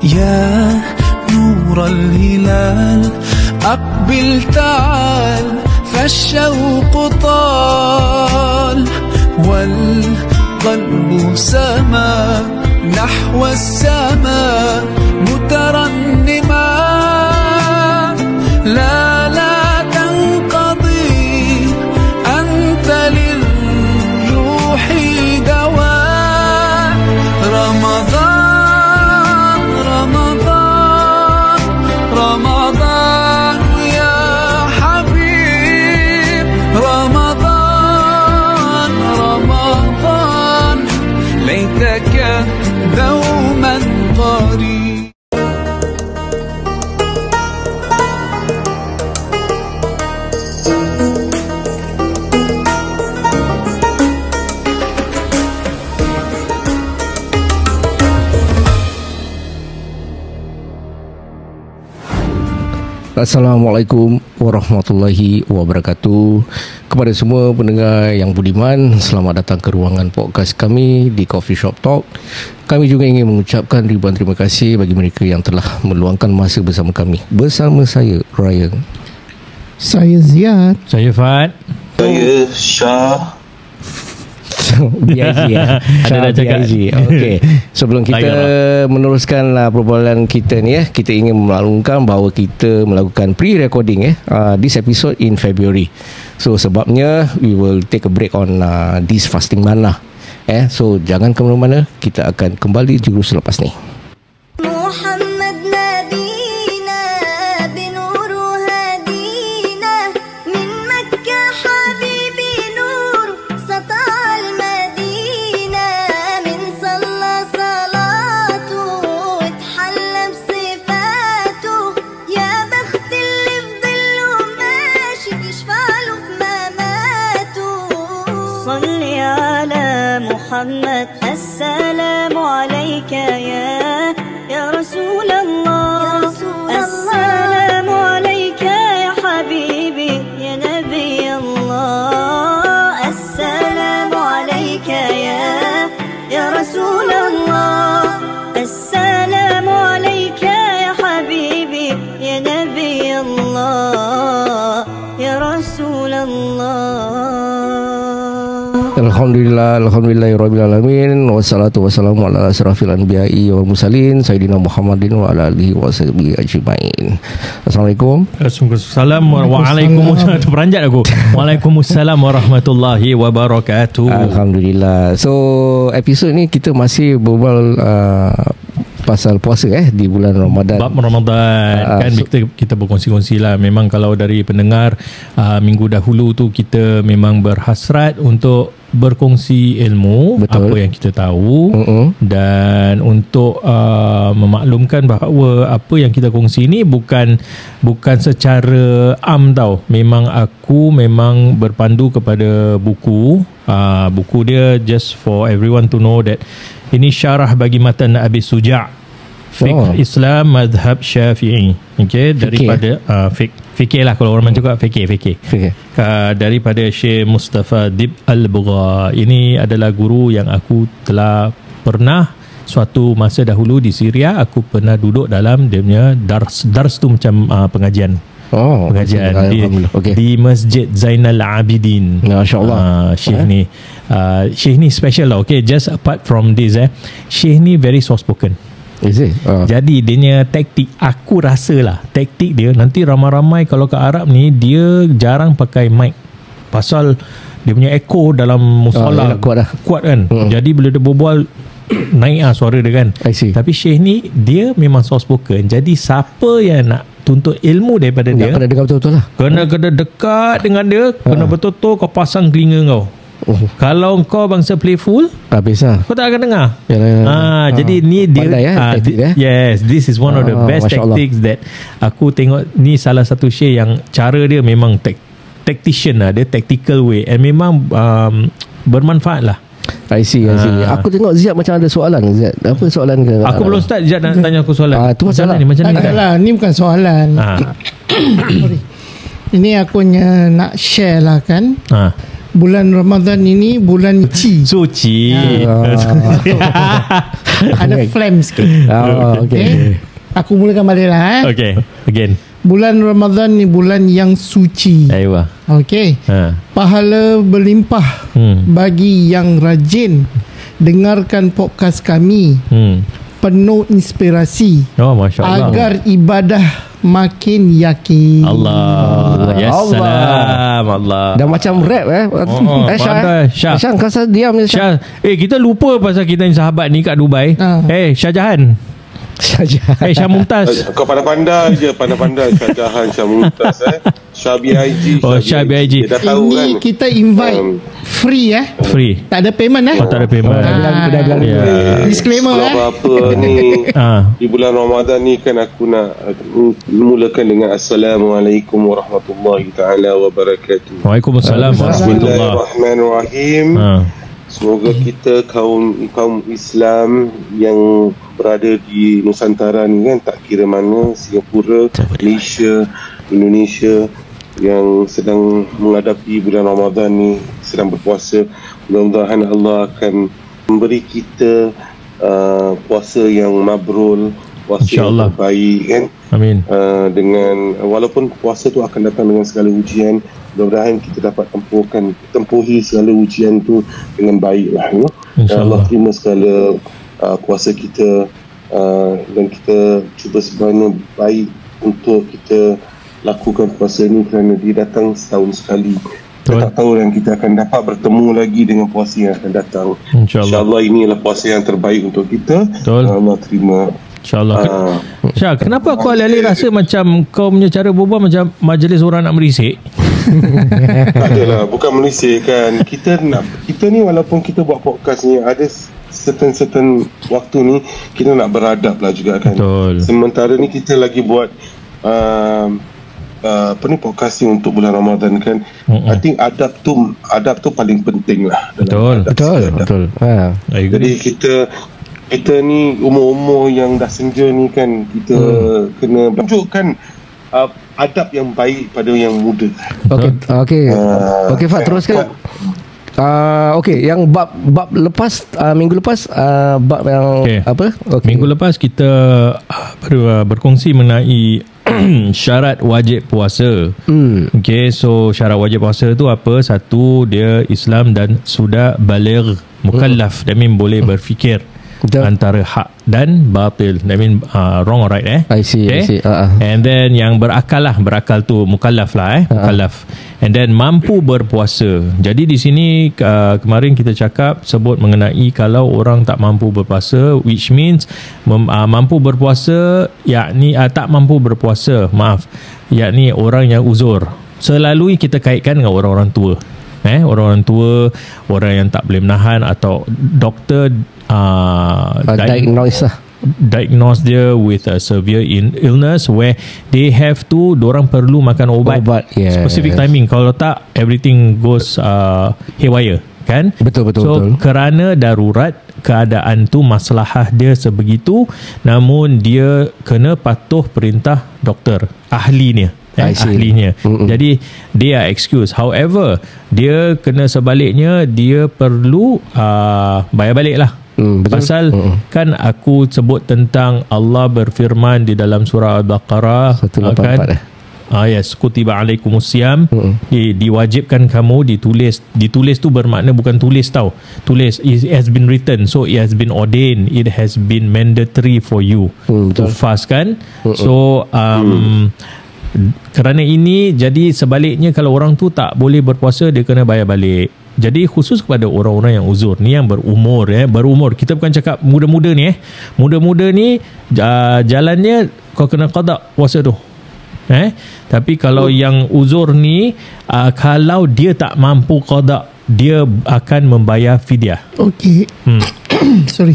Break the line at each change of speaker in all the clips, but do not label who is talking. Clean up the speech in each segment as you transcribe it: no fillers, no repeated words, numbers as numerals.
يا نور الهلال أقبل تعال فالشوق طال والقلب سما نحو السماء مترنما لا تنقضي أنت للروح دواء رمضان رمضان رمضان يا حبيب رمضان رمضان ليتك دوما قريب.
Assalamualaikum warahmatullahi wabarakatuh. Kepada semua pendengar yang budiman, selamat datang ke ruangan podcast kami di Coffee Shop Talk. Kami juga ingin mengucapkan ribuan terima kasih bagi mereka yang telah meluangkan masa bersama kami. Bersama saya, Ryan.
Saya Ziad.
Saya Fad.
Saya Syah.
BIG ya.
Ada dah cakap.
Okey. Sebelum kita meneruskan perbualan kita ni kita ingin memaklumkan bahawa kita melakukan pre-recording this episode in February. So sebabnya we will take a break on this fasting month lah. So jangan ke mana-mana, kita akan kembali juru selepas ni.
محمد السلام عليك يا رسول الله السلام عليك يا حبيبي يا نبي الله السلام عليك يا رسول الله السلام عليك يا حبيبي يا نبي الله يا رسول الله.
Alhamdulillahirrabbilalamin. Wassalatu wassalamu ala asrafil anbiya'i wal mursalin Sayyidina Muhammadin wa ala alihi wa sahbihi ajma'in. Assalamualaikum.
Waalaikumsalam. Waalaikumsalam. Terperanjat aku. Waalaikumsalam warahmatullahi wabarakatuh.
Alhamdulillah. So episod ni kita masih berbual pasal puasa di bulan Ramadan.
Bab Ramadan kan kita berkongsi-kongsi lah. Memang kalau dari pendengar minggu dahulu tu kita memang berhasrat untuk berkongsi ilmu. Betul. Apa yang kita tahu dan untuk memaklumkan bahawa apa yang kita kongsi ni bukan secara tau. Memang aku berpandu kepada buku. Buku dia just for everyone to know that ini syarah bagi matan Abi Suja' Fiqh Islam Madhab Syafi'i. Okay, daripada fikir lah kalau orang cakap fikir. Daripada Syekh Mustafa Dib Al-Bugha. Ini adalah guru yang aku telah pernah suatu masa dahulu di Syria, aku pernah duduk dalam dia punya dars tu macam pengajian. Pengajian di Masjid Zainal Abidin. Masya-Allah. Syekh ni special lah. Okay, just apart from this Syekh ni very soft spoken.
Is it?
Jadi dia taktik, aku rasa lah taktik dia nanti ramai-ramai kalau ke Arab ni dia jarang pakai mic pasal dia punya echo dalam musola kuat kan. Jadi bila dia berbual naik suara dia kan. Tapi Syekh ni dia memang soft spoken. Jadi siapa yang nak tuntut ilmu daripada dia
kena dengar betul-betul lah.
Kena dekat dengan dia. Kena betul-betul kau pasang telinga kau. Kalau kau bangsa playful, habis lah, kau tak akan dengar. Jadi ni dia yes, this is one of the best tactics that aku tengok. Ni salah satu Syekh yang cara dia memang tactician lah. Dia tactical way and memang bermanfaat lah.
I see. Aku tengok Ziad macam ada soalan. Ziad, apa soalan ke?
Aku belum start. Ziad nak tanya aku soalan.
Itu masalah
ni. Macam ni
kan? Ni bukan soalan. Ini aku nak share lah kan. bulan Ramadan ini bulan
Suci.
Ada flame sikit. Okay. Aku mulakan balik lah.
Okay, again.
Bulan Ramadan ni bulan yang suci.
Aywa.
Okey. Pahala berlimpah bagi yang rajin dengarkan podcast kami. Penuh inspirasi.
Oh, masya-Allah.
Agar ibadah makin yakin.
Allah. Ya salam. Allah.
Dah macam rap Syah. Syah kau diam je
Syah. Kita lupa pasal kita ni sahabat ni kat Dubai. Shah Jahan. Syah Mumtaz.
Kau pandai-pandai je. Pandai-pandai Syah Jahan, Syah Mumtaz Syah BIG.
Syah BIG.
Dia dah tahu
ini
kan.
kita invite free
Free.
tak ada payment
tak ada payment.
Disclaimer
apa ni di bulan Ramadan ni kan aku nak mulakan dengan Assalamualaikum warahmatullahi taala wabarakatuh.
Waalaikumsalam warahmatullahi.
Bismillahirrahmanirrahim. Semoga kita kaum Islam yang berada di Nusantara ni kan, tak kira mana, Singapura, Malaysia, Indonesia, yang sedang menghadapi bulan Ramadan ni, sedang berpuasa, mudah-mudahan Allah akan memberi kita puasa yang mabrur, puasa yang terbaik kan.
Amin.
Dengan walaupun puasa tu akan datang dengan segala ujian, mudah-mudahan kita dapat tempuhi segala ujian tu dengan baiklah, you know? Dan Allah terima segala puasa kita, dan kita cuba sebenarnya baik untuk kita lakukan puasa ni kerana dia datang setahun sekali. Kita tak tahu yang kita akan dapat bertemu lagi dengan puasa yang akan datang. InsyaAllah ini adalah puasa yang terbaik untuk kita. Allah terima.
InsyaAllah. Syah, kenapa kau alih-alih rasa macam kau punya cara berbual macam majlis orang nak merisik?
Tak adalah, bukan merisik kan. Kita ni walaupun kita buat podcast ni, ada certain waktu ni kita nak beradab lah juga kan.
Betul.
Sementara ni kita lagi buat podcast ni untuk bulan Ramadan kan. I think adab tu paling penting lah.
Betul.
Jadi kita ni umur-umur yang dah senja ni kan, kita kena tunjukkan adab yang baik pada yang muda. Okey Fat, teruskan.
Okey, yang bab lepas minggu lepas bab yang apa?
Minggu lepas kita berkongsi mengenai syarat wajib puasa. Okey, so syarat wajib puasa tu apa? Satu, dia Islam dan sudah baligh, mukallaf. That mean boleh berfikir antara hak dan batil. That mean wrong or right
I see.
And then yang berakal tu mukallaf lah mukallaf. And then mampu berpuasa. Jadi di sini kemarin kita sebut mengenai kalau orang tak mampu berpuasa, which means mampu berpuasa yakni tak mampu berpuasa, yakni orang yang uzur. Selalu kita kaitkan dengan orang-orang tua. Orang-orang tua, orang yang tak boleh menahan, atau doktor diagnose dia with a severe illness where they have to, dorang perlu makan ubat specific timing. Kalau tak, everything goes haywire kan.
Betul.
Kerana darurat keadaan tu, masalah dia sebegitu, namun dia kena patuh perintah doktor ahlinya. Jadi dia excuse. However, dia kena sebaliknya, dia perlu bayar balik lah. Pasal kan aku sebut tentang Allah berfirman di dalam surah Al-Baqarah
184
yes, kutiba alaikumusiyam, diwajibkan kamu ditulis tu bermakna bukan tulis tulis, it has been written, so it has been ordained, it has been mandatory for you to fast kan. So kerana ini, jadi sebaliknya kalau orang tu tak boleh berpuasa, dia kena bayar balik. Jadi khusus kepada orang-orang yang uzur ni, yang berumur kita bukan cakap muda-muda ni muda-muda ni jalannya kau kena qada puasa tu. Tapi kalau yang uzur ni, kalau dia tak mampu qada, dia akan membayar fidyah. Okey.
Sorry.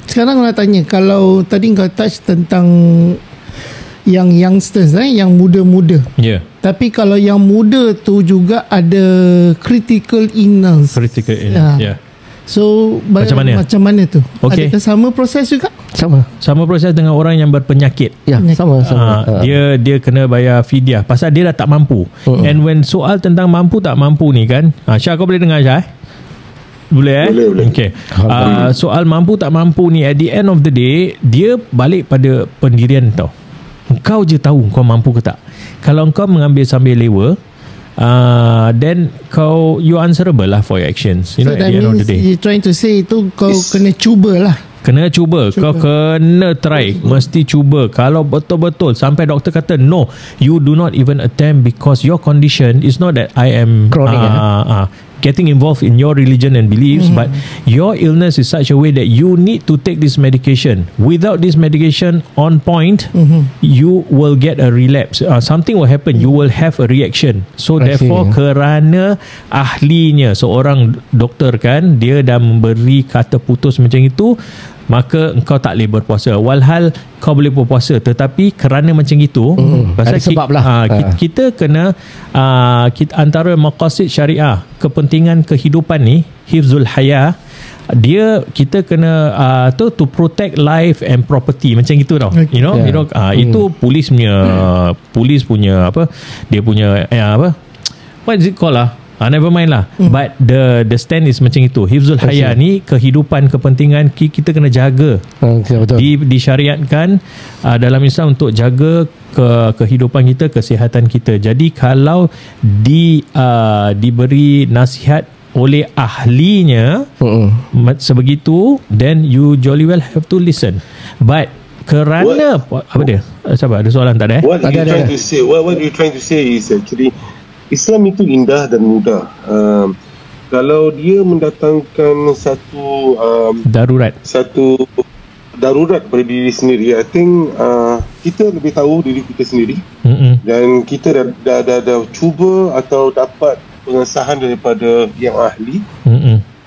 Sekarang nak tanya, kalau tadi kau touch tentang yang youngsters yang muda-muda. Tapi kalau yang muda tu juga ada critical illness. So
macam
mana tu?
Okay.
Adakah sama proses juga?
Sama proses dengan orang yang berpenyakit.
Ya, sama.
Dia kena bayar fidyah pasal dia dah tak mampu. And when soal tentang mampu tak mampu ni kan, Syah, kau boleh dengar Syah? Boleh. Okay. Soal mampu tak mampu ni, at the end of the day, dia balik pada pendirian tau. Kau je tahu kau mampu ke tak. Kalau kau mengambil sambil lewa, then you answerable lah for your actions. You know, at the end of the day.
You trying to say itu kau kena cubalah.
Kena cuba. Kau kena try. Mesti cuba. Kalau betul-betul sampai doktor kata no, you do not even attempt because your condition is not that I am chronic, getting involved in your religion and beliefs, but your illness is such a way that you need to take this medication. Without this medication on point, you will get a relapse. Something will happen. You will have a reaction. So therefore, kerana ahlinya seorang doktor kan, dia dah memberi kata putus macam itu, maka engkau tak boleh berpuasa. Walhal kau boleh berpuasa, tetapi kerana macam itu, pasal
ada sebab lah.
Kita kena antara maqasid syariah, kepentingan kehidupan ni, hifzul haya, kita kena to protect life and property macam gitu tau. You know, itu polis punya apa, dia punya what is it called lah, never mind lah. But the stand is macam itu. Hifzul haya ni kehidupan, kepentingan kita kena jaga. Disyariatkan dalam Islam untuk jaga kehidupan kita, kesihatan kita. Jadi kalau diberi nasihat oleh ahlinya sebegitu, then you jolly well have to listen. But kerana apa dia? Sabar, ada soalan tak ada?
What you trying to say is actually Islam itu indah dan mudah. Kalau dia mendatangkan satu darurat pada diri sendiri, I think kita lebih tahu diri kita sendiri, dan kita dah cuba atau dapat pengesahan daripada yang ahli.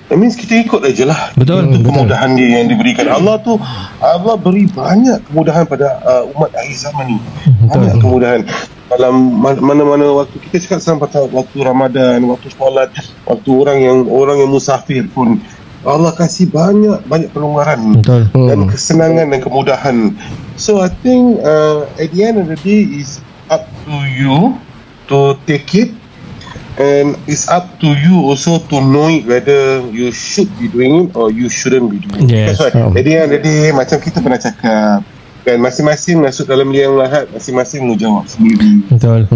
That means kita ikut aja lah.
Betul.
Kemudahan dia yang diberikan Allah beri banyak kemudahan pada umat akhir zaman ni. Banyak kemudahan dalam mana-mana waktu. Kita cakap sampai waktu Ramadan, waktu solat, waktu orang yang musafir pun Allah kasih banyak pelonggaran dan kesenangan dan kemudahan. So I think at the end of the day is up to you to take it. And it's up to you also to know it whether you should be doing it or you shouldn't be doing it. Yes. That's why at the end of the day, macam kita pernah cakap, kan, masing-masing masuk dalam liang lahat, masing-masing mau jawab sendiri.
Betul.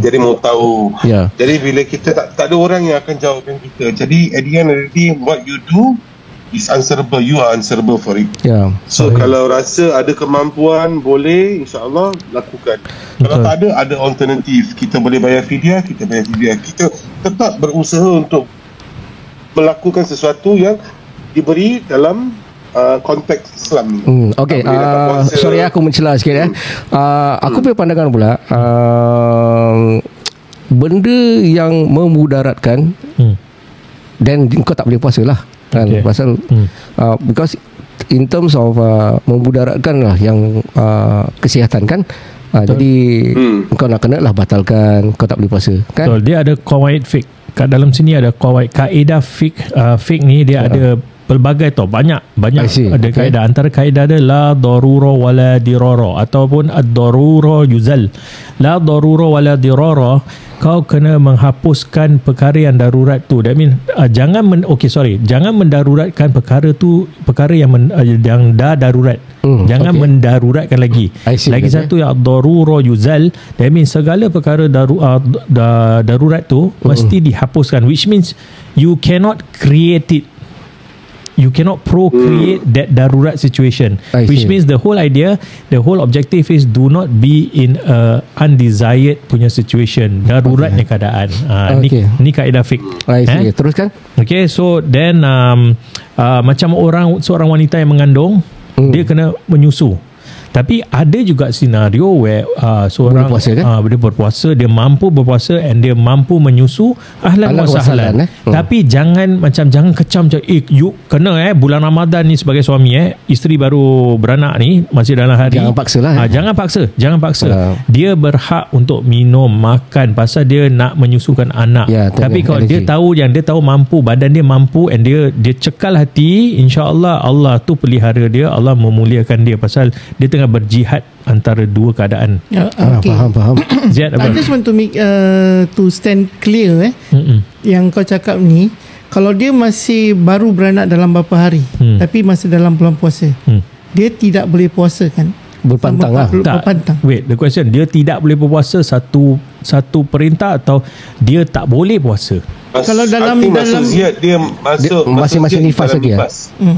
Jadi mau tahu. Jadi bila kita tak ada orang yang akan jawabkan kita. Jadi at the end of the day, what you do is answerable. You are answerable for it. So kalau rasa ada kemampuan, boleh, insyaAllah lakukan. Kalau tak ada alternatif. Kita boleh bayar fidyah, kita bayar fidyah. Kita tetap berusaha untuk melakukan sesuatu yang diberi dalam konteks Islam ni.
Okay, sorry aku mencela sikit. Aku punya pandangan pula, benda yang memudaratkan, dan kau tak boleh puasa lah kan, pasal because in terms of memudaratkan lah yang kesihatan kan, jadi kau nak kena lah batalkan, kau tak boleh puasa kan.
Betul. Dia ada qawaid fiqh kat dalam sini, ada kaedah fiqh ni, dia ada pelbagai tau, banyak ada kaedah. Antara kaedah ada la darura wala dirara, ataupun ad-darura yuzal. La darura wala dirara, kau kena menghapuskan perkara yang darurat tu. That mean jangan mendaruratkan perkara yang dah darurat. Jangan mendaruratkan lagi. Satu yang darura yuzal, that means segala perkara darurat tu mesti dihapuskan, which means you cannot create it. You cannot procreate that darurat situation, which means the whole objective is do not be in a undesired punya situation, daruratnya keadaan. Ni kaedah fiqh.
Teruskan. Okay,
so then macam seorang wanita yang mengandung, dia kena menyusu. Tapi ada juga senario where seorang
berpuasa, kan?
dia berpuasa, dia mampu berpuasa and dia mampu menyusu, ahlan wa sahlan. Tapi jangan kecam macam you kena bulan Ramadan ni sebagai suami isteri baru beranak ni masih dalam hari,
jangan paksa lah.
Jangan paksa. Dia berhak untuk minum, makan pasal dia nak menyusukan anak. Tapi kalau dia tahu mampu, badan dia mampu and dia cekal hati, insya-Allah Allah tu pelihara dia, Allah memuliakan dia pasal dia tengah berjihad antara dua keadaan.
Okay.
Faham.
I just want to make to stand clear yang kau cakap ni, kalau dia masih baru beranak dalam beberapa hari tapi masih dalam bulan puasa, dia tidak boleh puasa kan?
Berpantang lah.
Berpantang.
Wait, the question, dia tidak boleh berpuasa satu perintah atau dia tak boleh puasa?
Kalau dalam
Ziyad, dia
masih nifas lagi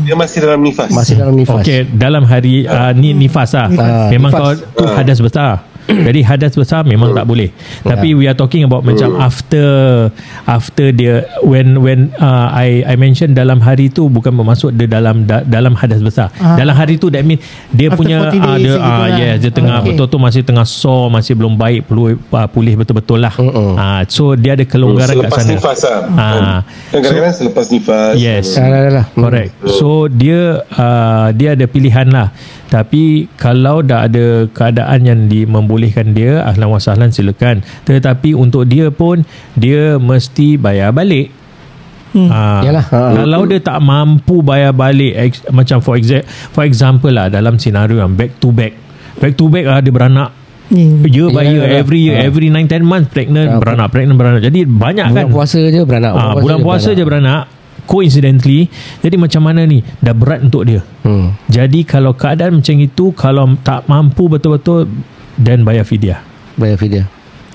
dia masih dalam nifas.
Okey, dalam hari ni nifas lah. Memang kalau tu hadas besar. Jadi hadas besar memang tak boleh. Tapi we are talking about macam after dia when I mention dalam hari tu bukan bermaksud dia dalam hadas besar. Dalam hari tu that mean dia
after
punya dia tengah betul-betul masih tengah sore, masih belum baik, perlu pulih betul-betul lah. So dia ada kelonggaran kat sana.
Selepas nifas kadang-kadang selepas nifas.
Yes. Correct. So dia ada pilihan lah. Tapi kalau dah ada keadaan yang membolehkan dia, ahlan wa sahlan, silakan. Tetapi untuk dia pun, dia mesti bayar balik. Kalau dia tak mampu bayar balik, macam for example lah, dalam senario yang back to back dia beranak year by year, every year, every 9-10 months pregnant, beranak. Jadi banyak kan,
bulan puasa je beranak,
bulan puasa je beranak. Coincidentally, jadi macam mana ni, dah berat untuk dia. Jadi kalau keadaan macam itu, kalau tak mampu betul-betul, then bayar fidyah.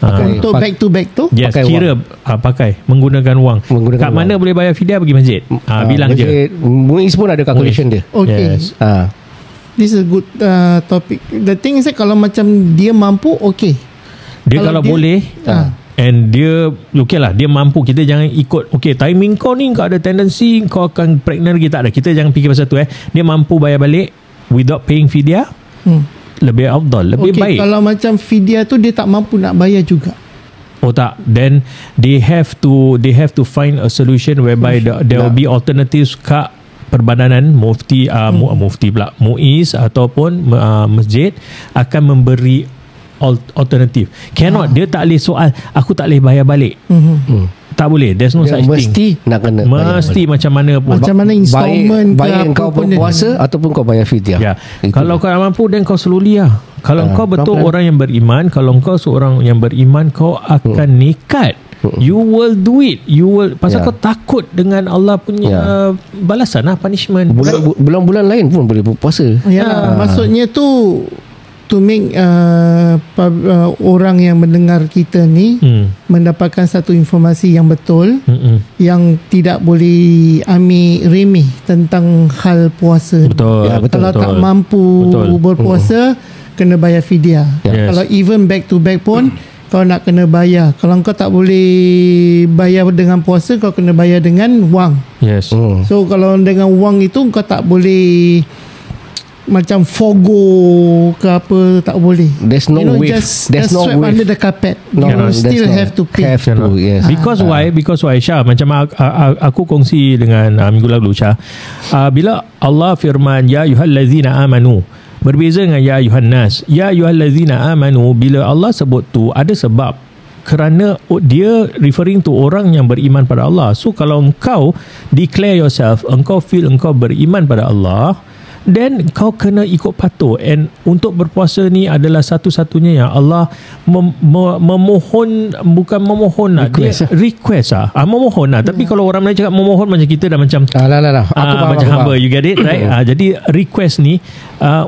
Untuk back to back tu,
yes, pakai kira pakai menggunakan wang. Kat mana boleh bayar fidyah, pergi masjid. Bilang je.
Muiz pun ada calculation dia.
Okay.
Yes.
This is a good topic. The thing is kalau macam dia mampu, okay.
Dia kalau boleh, and dia okay lah, dia mampu, kita jangan ikut timing kau ni, kau ada tendency kau akan pregnant lagi, tak ada, kita jangan fikir pasal tu. Dia mampu bayar balik without paying fidyah, lebih afdal, lebih baik.
Kalau macam fidyah tu dia tak mampu nak bayar juga,
tak, then they have to find a solution whereby there will be alternatives kat perbadanan mufti pula, muiz ataupun masjid akan memberi alternatif. Dia tak boleh soal aku tak boleh bayar balik. Tak boleh. There's no such thing.
Mesti nak kena
mesti macam mana pun.
Macam mana installment
bayar kau berpuasa ataupun kau bayar fidyah.
Kalau kau mampu, then kau slowly lah. Kalau kau betul orang yang beriman, kalau kau seorang yang beriman, kau akan nekat. You will do it. Pasal kau takut dengan Allah punya balasan lah, punishment.
Bulan-bulan lain pun boleh berpuasa.
Maksudnya tu to make orang yang mendengar kita ni mendapatkan satu informasi yang betul, yang tidak boleh ambil remeh tentang hal puasa.
Betul.
Kalau tak mampu berpuasa, kena bayar fidyah. Kalau even back to back pun kau nak kena bayar. Kalau kau tak boleh bayar dengan puasa, kau kena bayar dengan wang.
Yes.
So kalau dengan wang itu kau tak boleh macam forgo ke apa, tak boleh.
There's no way.
Just sweep under the carpet. You still have to pay.
Yes.
Because why Syah, macam aku kongsi dengan minggu lalu Syah, bila Allah firman ya ayyuhallazina amanu, berbeza dengan ya ayyuhan nas. Ya ayyuhallazina amanu, bila Allah sebut tu ada sebab, kerana dia referring to orang yang beriman pada Allah. So kalau engkau declare yourself, engkau feel engkau beriman pada Allah, then kau kena ikut patuh. And untuk berpuasa ni adalah satu-satunya yang Allah memohon, bukan memohon lah, request lah, memohon lah. Tapi kalau orang Melayu cakap memohon, macam kita dah macam macam hamba, you get it right? Jadi request ni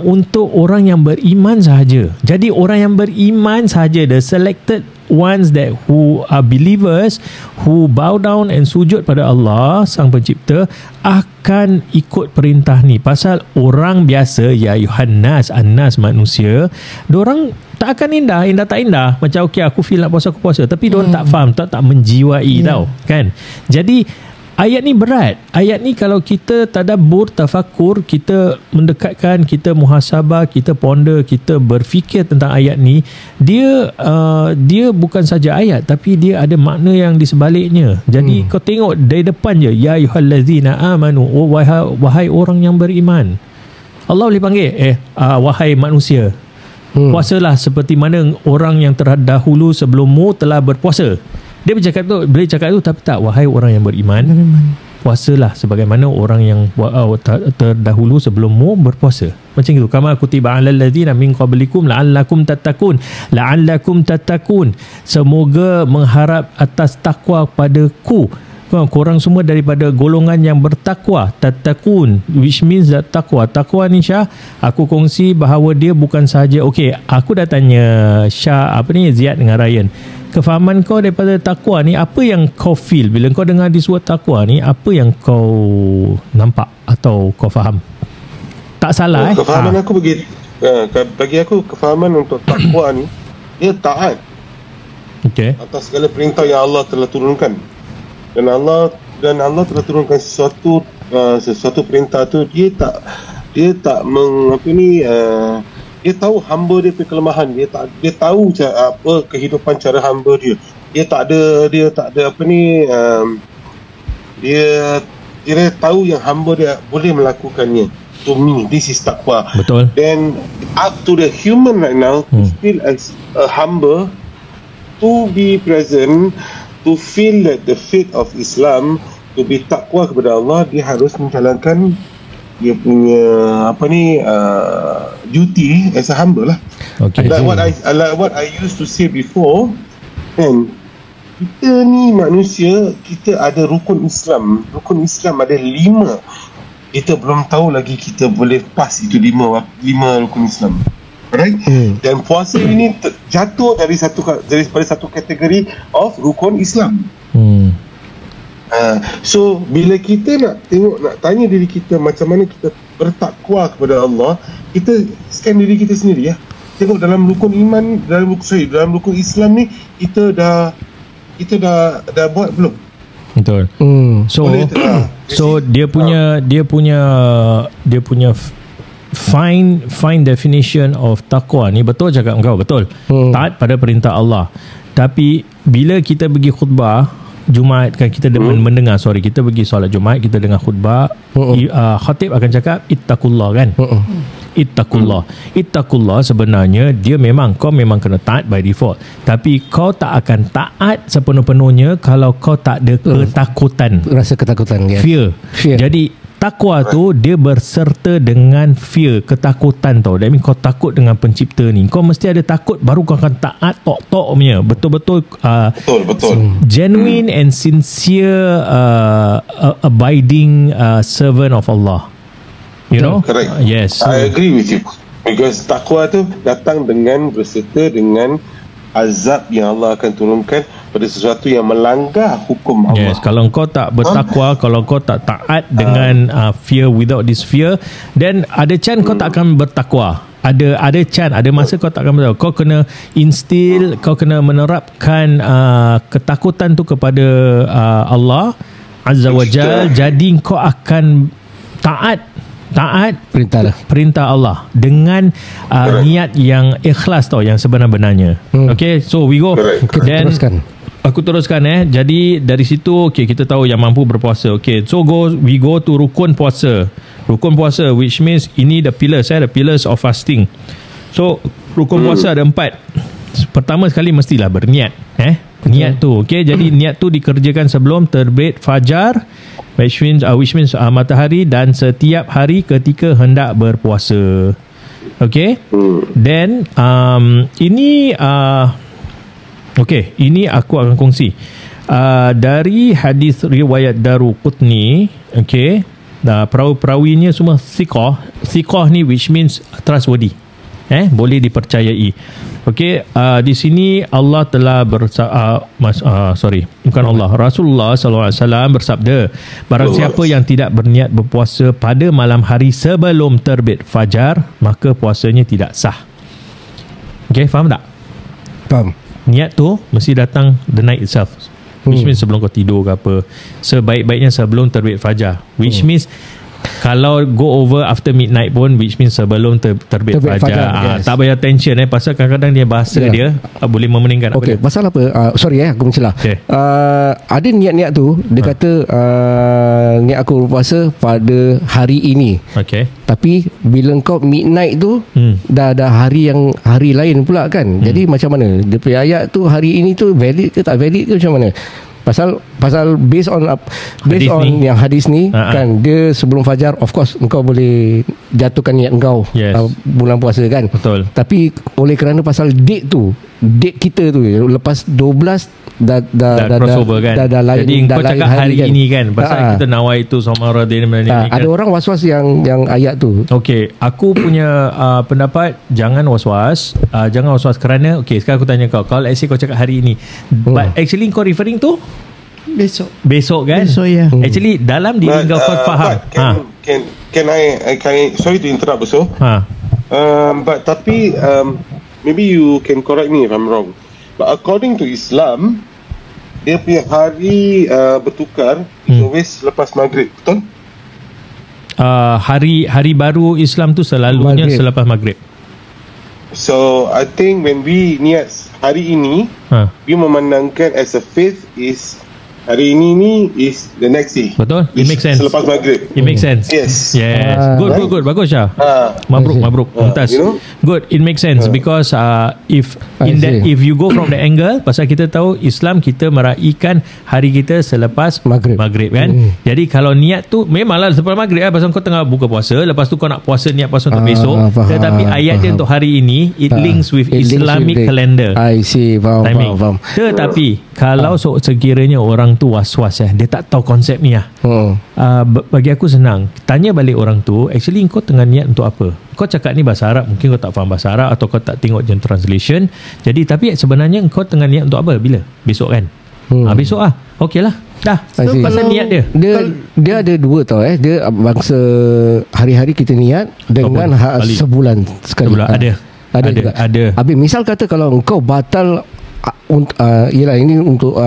untuk orang yang beriman sahaja. Jadi orang yang beriman sahaja, the selected ones that who are believers, who bow down and sujud pada Allah Sang Pencipta, akan ikut perintah ni. Pasal orang biasa, ya Yohanas, Anas, manusia, diorang tak akan indah tak indah. Macam aku feel nak puasa, aku puasa, tapi diorang tak faham, tak menjiwai tau kan. Jadi ayat ni berat. Ayat ni kalau kita tadabbur, tafakur, kita mendekatkan, kita muhasabah, kita ponder, kita berfikir tentang ayat ni, dia bukan saja ayat tapi dia ada makna yang di sebaliknya. Jadi kau tengok dari depan je, ya ayyuhallazina amanu, wahai orang yang beriman. Allah boleh panggil wahai manusia, puasalah seperti mana orang yang terdahulu sebelummu telah berpuasa. Dia boleh cakap tu tapi tak, wahai orang yang beriman, puasalah sebagaimana orang yang terdahulu sebelummu berpuasa. Macam itu. Kama kutiba 'alal ladzina min qablikum la'allakum tattaqun. Semoga mengharap atas takwa padaku. Korang semua daripada golongan yang bertakwa. Tattaqun, which means that takwa ni Syah, aku kongsi bahawa dia bukan sahaja, okey, aku dah tanya Syah Ziyad dengan Ryan, kefahaman kau daripada takwa ni, apa yang kau feel bila kau dengar disebut takwa ni, apa yang kau nampak atau kau faham? Tak salah
kefahaman aku bagi aku kefahaman untuk takwa ni, dia taat atas segala perintah yang Allah telah turunkan. Dan Allah telah turunkan sesuatu perintah tu, dia tak dia tahu hamba dia punya kelemahan, dia tahu apa kehidupan cara hamba dia. Dia tak ada dia tahu yang hamba dia boleh melakukannya. To me, this is taqwa.
Betul.
Then up to the human right now to feel as a hamba, to be present, to feel that the faith of Islam, to be taqwa kepada Allah, dia harus menjalankan dia punya duty as a hamba lah.
Okay.
Like what I used to say before, kan, kita ni manusia, kita ada rukun Islam. Rukun Islam ada 5. Kita belum tahu lagi kita boleh pass itu 5 rukun Islam. Right? Dan puasa ini jatuh daripada satu kategori of rukun Islam. So bila kita nak tanya diri kita macam mana kita bertakwa kepada Allah, kita scan diri kita sendiri ya. Tengok dalam rukun iman, dalam rukun Islam ni kita dah buat belum?
Betul. So dia punya fine definition of taqwa ni, betul cakap engkau, betul. Taat pada perintah Allah. Tapi bila kita pergi khutbah Jumaat, kan kita mendengar, kita pergi solat Jumaat, kita dengar khutbah, khatib akan cakap ittaqullah, kan? Ittaqullah sebenarnya kau memang kena taat by default, tapi kau tak akan taat sepenuh-penuhnya kalau kau tak ada ketakutan,
rasa ketakutan,
fear. Jadi takwa tu dia berserta dengan fear, ketakutan tau. That means kau takut dengan pencipta ni. Kau mesti ada takut baru kau akan taat tok-tok punya. Betul-betul genuine and sincere abiding servant of Allah. You know?
Correct.
Yes.
I agree with you. Because takwa tu datang berserta dengan azab yang Allah akan turunkan pada sesuatu yang melanggar hukum Allah.
Yes, kalau kau tak bertakwa, kalau kau tak taat dengan fear, without this fear, then ada chance kau tak akan bertakwa. Ada chance, ada masa kau tak akan bertakwa. Kau kena instill, kau kena menerapkan ketakutan tu kepada Allah Azza wa Jal. Jadi kau akan taat perintah Allah dengan niat yang ikhlas tau, yang sebenar-benarnya. Okay, so we go. Then aku teruskan Jadi dari situ kita tahu yang mampu berpuasa. Okay, so we go to rukun puasa. Rukun puasa, which means ini the pillars the pillars of fasting. So rukun puasa ada 4. Pertama sekali mestilah berniat. Niat tu, okay. Jadi niat tu dikerjakan sebelum terbit fajar, which means matahari, dan setiap hari ketika hendak berpuasa. Okay. Then ini ini aku akan kongsi dari hadis riwayat Daruqutni. Okay, perawi-perawinya semua thiqah ni, which means trustworthy, boleh dipercayai. Okay, di sini Allah telah Rasulullah SAW bersabda, barang siapa yang tidak berniat berpuasa pada malam hari sebelum terbit fajar, maka puasanya tidak sah. Okay, faham tak?
Faham.
Niat tu mesti datang the night itself. which means sebelum kau tidur ke apa, sebaik-baiknya sebelum terbit fajar, which means kalau go over after midnight pun, which means sebelum terbit fajar. Tak payah tension pasal kadang-kadang dia bahasa dia boleh memeningkan.
Okey, pasal apa? Sorry aku mencelah. Ada niat-niat tu dia kata niat aku berpuasa pada hari ini.
Okey.
Tapi bila kau midnight tu dah ada hari lain pula kan. Jadi macam mana? Dia punya ayat tu hari ini tu valid ke tak valid ke macam mana? Pasal based on yang hadis ni kan, dia sebelum fajar of course engkau boleh jatuhkan niat engkau bulan puasa kan.
Betul.
Tapi oleh kerana pasal date kita tu lepas 12 dah
crossover kan.
Dah lain,
jadi kau cakap hari
kan.
ini kan pasal kita nawaitu Ramadan ni kan.
Ada orang was-was yang ayat tu.
Okey, aku punya pendapat jangan was-was, kerana sekarang aku tanya kau, kalau let's say kau cakap hari ini, but actually kau referring to besok kan?
Besok ya.
Actually dalam diri kau faham.
Can I sorry to interrupt also. But tapi maybe you can correct me if I'm wrong. But according to Islam, dia punya hari bertukar is always lepas maghrib, betul?
Hari baru Islam tu selalunya selepas maghrib.
So I think when we niat hari ini, we memandangkan as a faith is hari ini is the next day.
Betul? It makes sense.
Selepas maghrib.
It makes sense.
Yes.
Good. Bagus Syah. Mabruk. Mumtaz. Good. It makes sense because if you go from the angle, pasal kita tahu Islam kita meraihkan hari kita selepas maghrib kan. Jadi kalau niat tu memanglah selepas maghrib pasal kau tengah buka puasa, lepas tu kau nak puasa niat puasa untuk besok. Tetapi ayat dia untuk hari ini it links with Islamic calendar.
I see. Faham.
Tetapi kalau sekiranya orang tu was-was dia tak tahu konsep ni bagi aku senang, tanya balik orang tu, actually kau tengah niat untuk apa? Kau cakap ni bahasa Arab, mungkin kau tak faham bahasa Arab atau kau tak tengok je translation. Jadi tapi sebenarnya kau tengah niat untuk apa? Bila? Besok kan? Besok okey lah, dah. So, pasal niat dia
ada dua tau dia bangsa hari-hari kita niat dengan sebulan sekali. Ada. Habis misal kata kalau engkau batal ialah ini untuk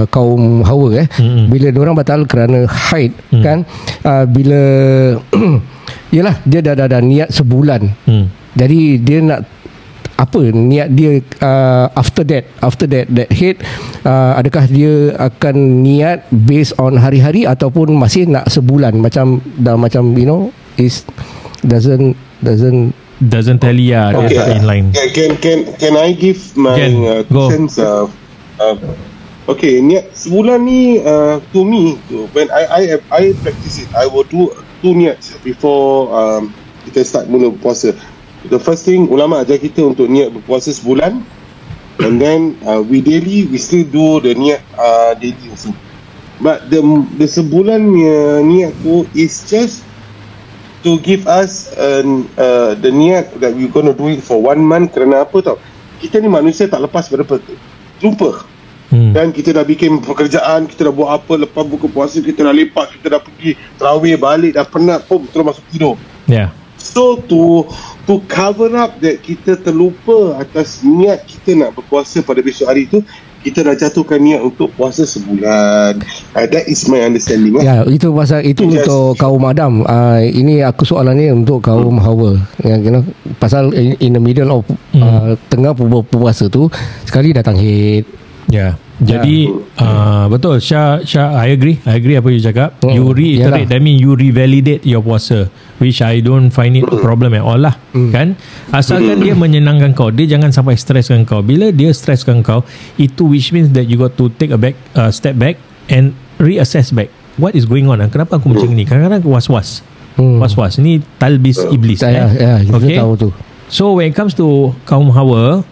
kaum Hawa bila diorang batal kerana haid kan, bila ialah dia dah niat sebulan, jadi dia nak apa niat dia after that haid, adakah dia akan niat based on hari-hari ataupun masih nak sebulan macam is
doesn't tally dia tak inline.
Can I give my sense of okay, niat sebulan ni to me when I practice it, I will do 2 niats before kita start mula berpuasa. The first thing, ulama ajar kita untuk niat berpuasa sebulan, and then we still do the niat daily also. But the sebulan niat tu is just to give us the niat that we're going to do it for 1 month. Kerana apa tau, kita ni manusia tak lepas pada lupa. Dan kita dah bikin pekerjaan, kita dah buat apa, lepas buka puasa kita dah lepak, kita dah pergi tarawih, balik dah penat pun terus masuk tidur. So to cover up that kita terlupa atas niat kita nak berpuasa pada besok hari tu, kita dah jatuhkan niat untuk puasa sebulan. That is my understanding.
Itu pasal itu untuk kaum Adam. Ini aku soalan ni untuk kaum Hawa. Pasal in the middle of tengah puasa tu sekali datang haid.
Jadi betul Syah, I agree apa you cakap. You reiterate, that mean you revalidate your puasa, which I don't find it a problem at all lah. Kan, asalkan dia menyenangkan kau, dia jangan sampai stresskan kau. Bila dia stresskan kau, itu which means that you got to take a step back and reassess back what is going on. Kenapa aku macam ni? Kadang-kadang aku was-was. Ni talbis iblis. Okay, tahu tu. So when it comes to kaum Hawa,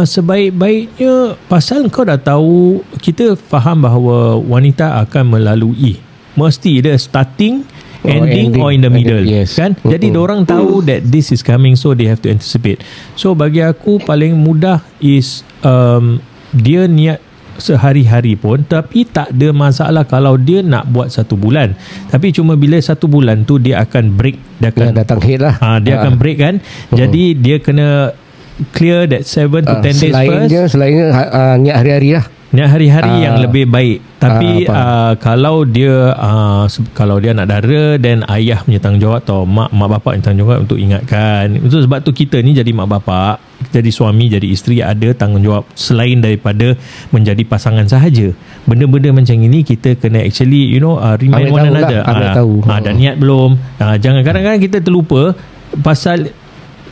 sebaik-baiknya, pasal kau dah tahu, kita faham bahawa wanita akan melalui, mesti dia starting, ending or in the middle, kan? Jadi diorang tahu that this is coming, so they have to anticipate. So bagi aku paling mudah is dia niat sehari-hari pun, tapi tak ada masalah kalau dia nak buat 1 bulan. Tapi cuma bila 1 bulan tu dia akan break, dia akan
datang haid lah.
Dia akan break kan. Jadi dia kena clear that 7 to 10 days first.
Selainnya niat hari-hari lah.
niat hari-hari yang lebih baik. Tapi kalau dia nak dara, then ayah punya tanggungjawab atau mak bapak yang tanggungjawab untuk ingatkan. Itu sebab tu kita ni jadi mak bapak, jadi suami, jadi isteri, ada tanggungjawab selain daripada menjadi pasangan sahaja. Benda-benda macam ini kita kena actually remind one another. Dah niat belum? Jangan kadang-kadang kita terlupa pasal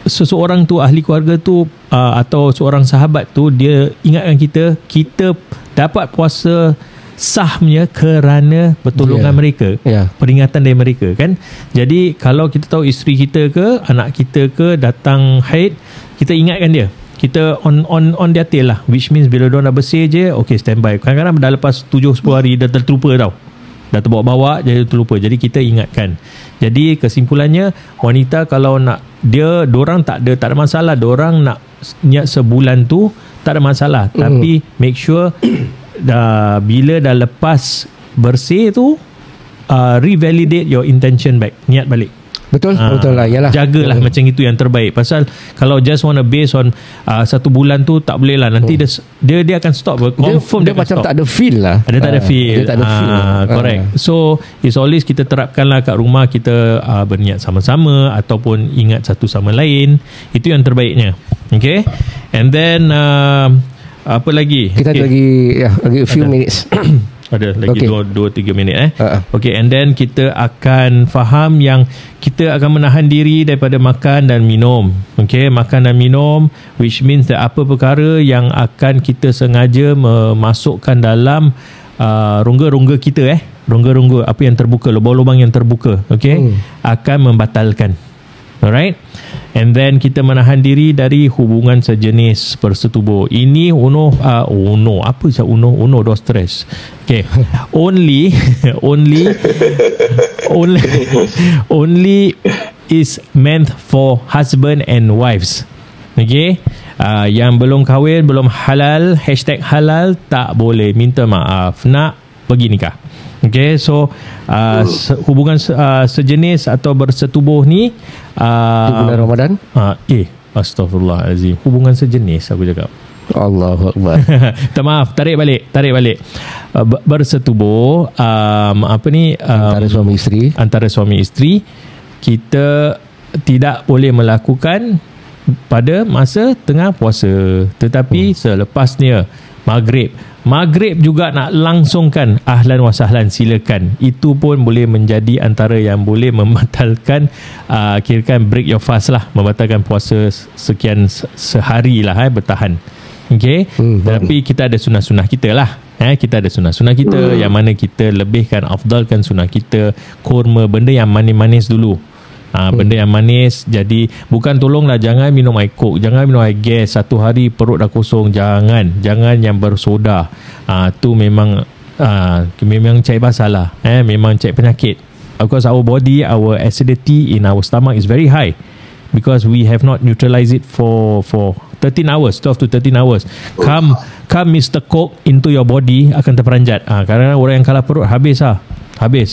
seseorang tu, ahli keluarga tu atau seorang sahabat tu, dia ingatkan kita dapat puasa sahnya kerana pertolongan mereka, peringatan dari mereka kan. Jadi kalau kita tahu isteri kita ke anak kita ke datang haid, kita ingatkan dia, kita on their tail lah, which means bila diorang dah bersih je, okay, standby. Kadang-kadang dah lepas 7-10 hari dah terlupa tau, dah terbawa-bawa jadi terlupa. Jadi kita ingatkan. Jadi kesimpulannya, wanita kalau nak diorang tak ada masalah, diorang nak niat sebulan tu tak ada masalah, tapi make sure bila dah lepas bersih tu revalidate your intention back, niat balik.
Betul lah, yalah.
Jagalah macam itu yang terbaik. Pasal kalau just want to base on 1 bulan tu tak boleh lah. Nanti dia akan stop. Confirm dia
macam
stop.
tak ada feel lah.
Dia tak ada feel. Correct. So it's always kita terapkan lah kat rumah, kita berniat sama-sama ataupun ingat satu sama lain. Itu yang terbaiknya. Okay. And then apa lagi?
Kita ada lagi a few minutes.
Ada lagi 2-3 minit Okay, and then kita akan faham yang kita akan menahan diri daripada makan dan minum. Okay, makan dan minum, which means that apa perkara yang akan kita sengaja memasukkan dalam rongga-rongga kita, rongga-rongga apa yang terbuka, lubang-lubang yang terbuka, okay, akan membatalkan. Alright. And then kita menahan diri dari hubungan sejenis bersetubuh. Ini apa sih uno do stress. Okay. Only is meant for husband and wives. Okay. Yang belum kahwin, belum halal, #halal, tak boleh, minta maaf, nak pergi nikah. Okay, so hubungan sejenis atau bersetubuh ni
di bulan Ramadan.
Astaghfirullahalazim. Hubungan sejenis aku cakap.
Allahu Akbar.
Maaf, tarik balik. Bersetubuh antara suami isteri kita tidak boleh melakukan pada masa tengah puasa, tetapi selepasnya Maghrib juga nak langsungkan, ahlan wa sahlan, silakan. Itu pun boleh menjadi antara yang boleh membatalkan, kirakan break your fast lah, membatalkan puasa sekian sehari lah, bertahan. Okay. Tapi kita ada sunnah-sunnah kita lah. Kita ada sunnah-sunnah kita yang mana kita lebihkan, afdalkan sunnah kita, kurma, benda yang manis-manis dulu. Benda yang manis. Jadi bukan, tolonglah jangan minum air coke, jangan minum air gas, 1 hari perut dah kosong. Jangan yang bersoda. Tu memang cari pasal lah. Memang cari penyakit. Because our body, our acidity in our stomach is very high, because we have not neutralized it for 13 hours, 12 to 13 hours. Come Mr. Coke into your body, akan terperanjat. Kadang-kadang orang yang kalah perut habis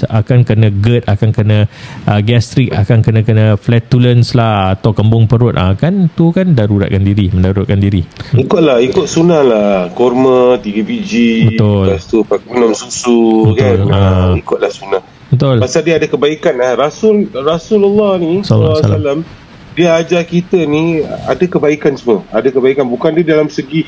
akan kena GERD, akan kena gastrik, akan kena flatulence lah, atau kembung perut. Kan tu kan mendaruratkan diri.
Ikut sunnah lah, kurma 3 biji.
Betul.
Lepas tu minum susu. Betul. Kan. Ikutlah sunnah.
Betul.
Pasal dia ada kebaikan. Rasulullah ni SAW, dia ajar kita ni ada kebaikan semua. Ada kebaikan, bukan dia dalam segi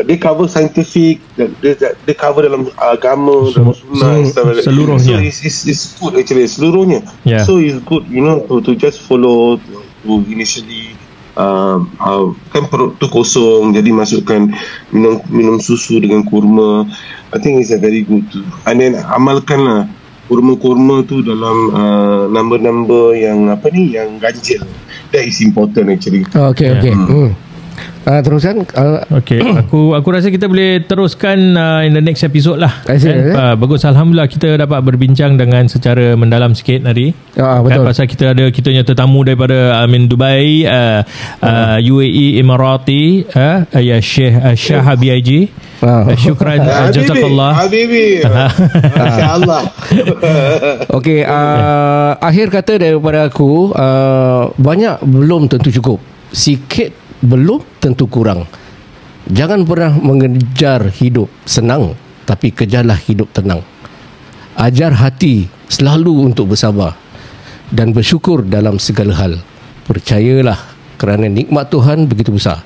dia cover scientific, dia cover dalam agama, dalam sunnah,
seluruhnya.
So it's good actually, seluruhnya. So it's good, to just follow, to initially kan perut tu kosong, jadi masukkan minum susu dengan kurma. I think it's a very good too. And then amalkanlah kurma-kurma tu dalam number-number yang yang ganjil. That is important actually.
Okay. Teruskan.
Okay, aku rasa kita boleh teruskan in the next episode lah. Bagus, alhamdulillah kita dapat berbincang dengan secara mendalam sikit hari. Betul. Pasal kita punya tetamu daripada Dubai, UAE Emirati, ya Syah Habibi. Syukran, jazakallah Habibi. Masya-Allah.
Okay, akhir kata daripada aku, banyak belum tentu cukup. sikit belum tentu kurang. Jangan pernah mengejar hidup senang, tapi kejarlah hidup tenang. Ajar hati selalu untuk bersabar dan bersyukur dalam segala hal. Percayalah kerana nikmat Tuhan begitu besar.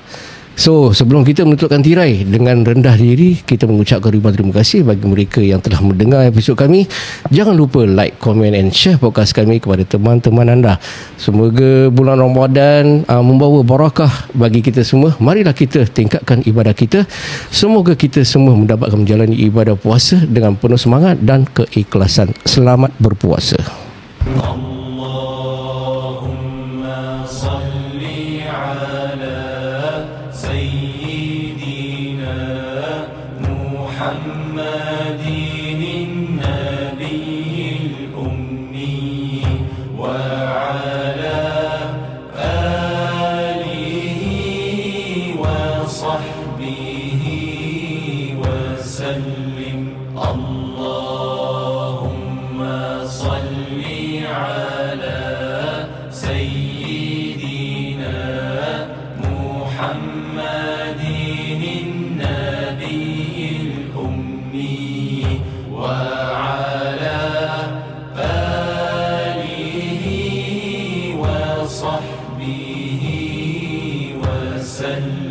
So, sebelum kita menutupkan tirai, dengan rendah diri kita mengucapkan ribuan terima kasih bagi mereka yang telah mendengar episod kami. Jangan lupa like, komen and share podcast kami kepada teman-teman anda. Semoga bulan Ramadan membawa barakah bagi kita semua. Marilah kita tingkatkan ibadah kita. Semoga kita semua mendapatkan menjalani ibadah puasa dengan penuh semangat dan keikhlasan. Selamat berpuasa.
وصحبه وسلم.